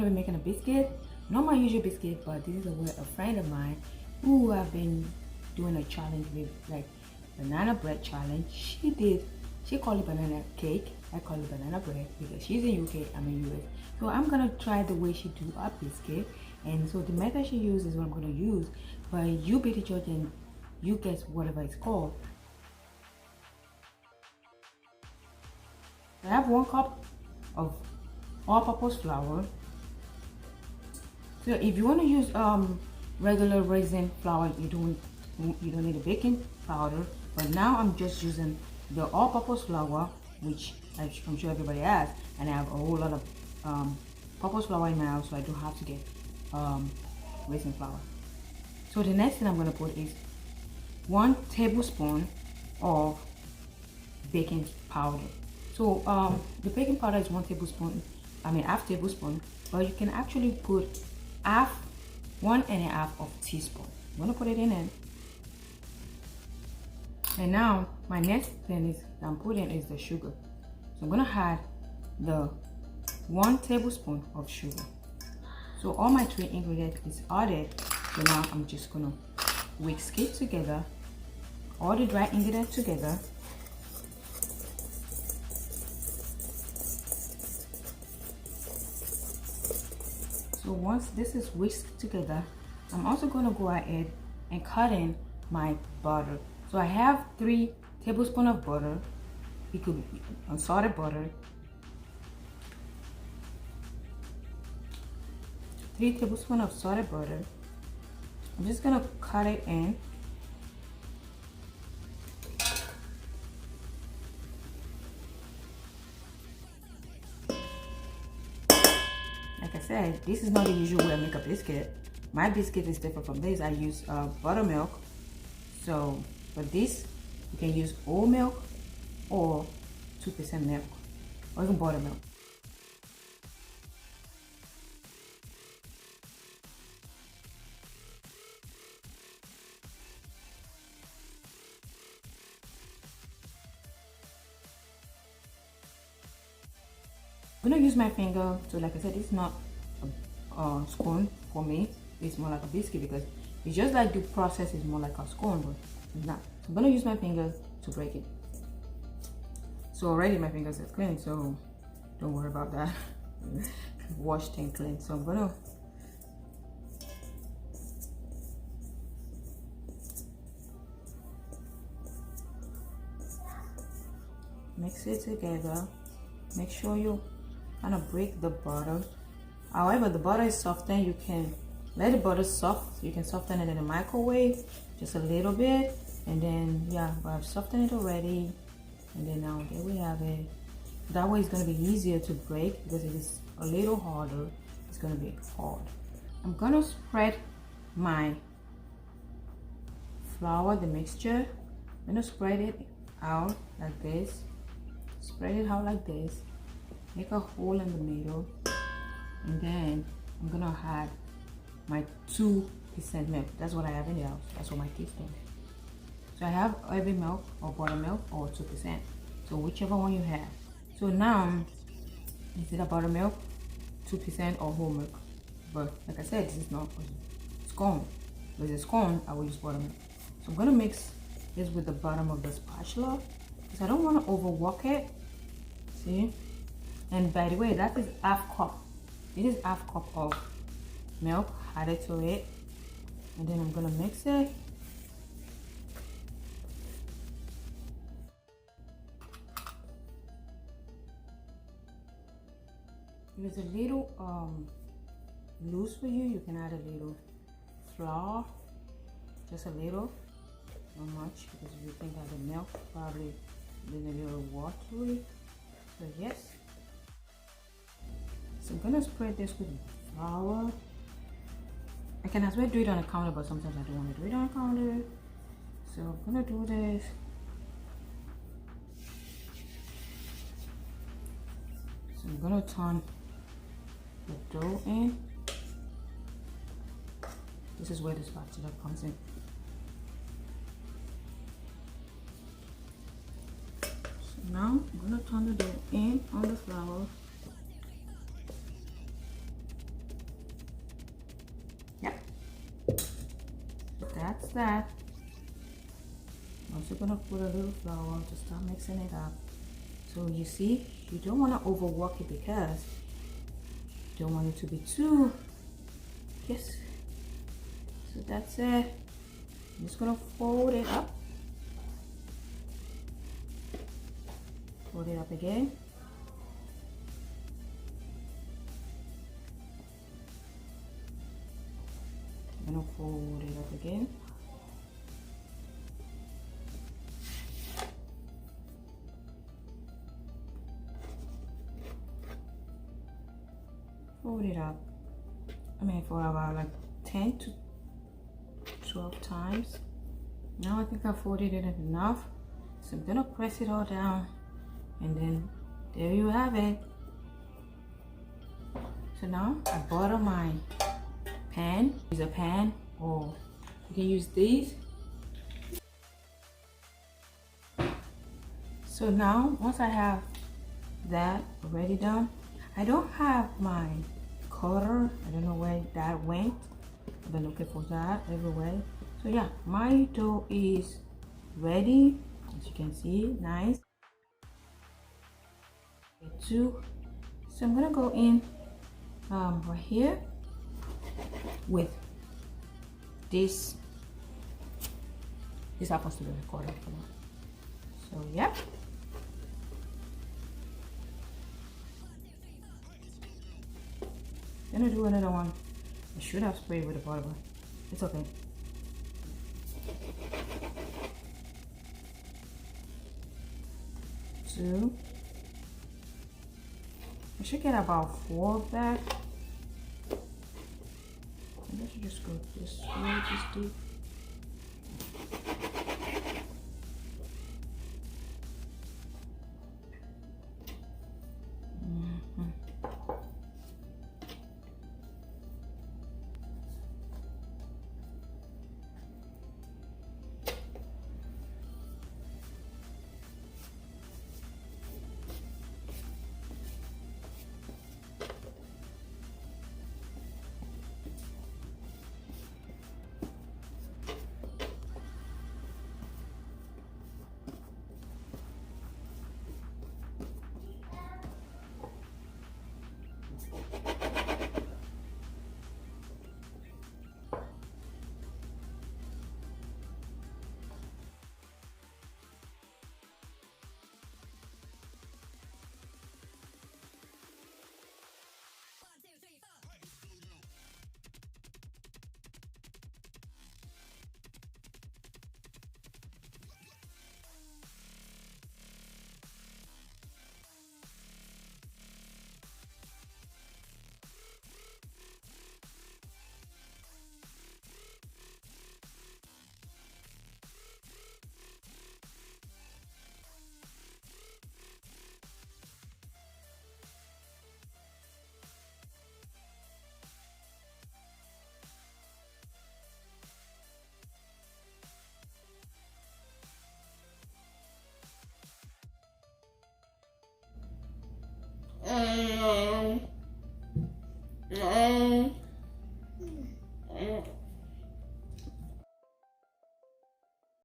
gonna be making a biscuit. Not my usual biscuit, but this is a friend of mine who have been doing a challenge with, like, banana bread challenge. She called it banana cake. I call it banana bread because she's in UK, I'm in US. So I'm gonna try the way she do a biscuit, and so the method she uses is what I'm gonna use. But you be the judge and you guess whatever it's called. I have 1 cup of all-purpose flour. So if you want to use regular raisin flour, you don't need a baking powder. But now I'm just using the all-purpose flour, which I'm sure everybody has, and I have a whole lot of purpose flour in my house, so I don't have to get raisin flour. So the next thing I'm going to put is 1 tablespoon of baking powder. So the baking powder is 1 tablespoon, half tablespoon, but you can actually put 1.5 of teaspoon. I'm gonna put it in it. And now my next thing is I'm putting is the sugar. So I'm gonna add the 1 tablespoon of sugar. So all my 3 ingredients is added. So now I'm just gonna whisk it together, all the dry ingredients together. So once this is whisked together, I'm also going to go ahead and cut in my butter. So I have 3 tablespoons of butter. It could be unsalted butter. 3 tablespoons of salted butter. I'm just going to cut it in. Like I said, this is not the usual way I make a biscuit. My biscuit is different from this. I use buttermilk. So for this, you can use whole milk or 2% milk, or even buttermilk. I'm gonna use my finger. So like I said, it's not a scone for me. It's more like a biscuit because it's just like the process is more like a scone, but it's not. So I'm gonna use my fingers to break it. So already my fingers are clean, so don't worry about that. Washed and clean. So I'm gonna mix it together. Make sure you kind of break the butter. However, the butter is softened, you can let the butter soft. You can soften it in the microwave just a little bit, and then yeah, but I've softened it already, and then now there we have it. That way it's going to be easier to break because it is a little harder. It's going to be hard. I'm going to spread my flour, the mixture. I'm going to spread it out like this. Spread it out like this. Make a hole in the middle, and then I'm gonna add my 2% milk. That's what I have in the house. That's what my kids do. So I have heavy milk or buttermilk or 2%. So whichever one you have. So now instead of buttermilk, 2% or whole milk. But like I said, this is not a scone. With a scone, I will use buttermilk. So I'm gonna mix this with the bottom of the spatula because I don't want to overwork it. See? And by the way, that is half cup. This is half cup of milk added to it. And then I'm gonna mix it. If it's a little loose for you, you can add a little flour. Just a little. Not much, because you think that the milk probably been a little watery. So yes. So I'm gonna spread this with flour. I can as well do it on a counter, but sometimes I don't want to do it on a counter. So I'm gonna do this. So I'm gonna turn the dough in. This is where the spatula comes in. So now I'm gonna turn the dough in on the flour. that's that. I'm also gonna put a little flour to start mixing it up. So you see, you don't want to overwork it because you don't want it to be too, yes. So that's it. I'm just gonna fold it up. Fold it up again. I'm gonna fold it up again. Fold it up. I mean, for about like 10 to 12 times. Now I think I folded it enough. So I'm gonna press it all down, and then there you have it. So now I butter my pan. Use a pan, or you can use these. So now once I have that already done, I don't have my cutter. I don't know where that went. I've been looking for that everywhere. So yeah, my dough is ready, as you can see. Nice. So I'm gonna go in right here with this. This happens to be recorded. So yeah. Gonna do another one. I should have sprayed with the butter, but it's okay. Two. I should get about 4 of that. Maybe I should just go this way, this deep.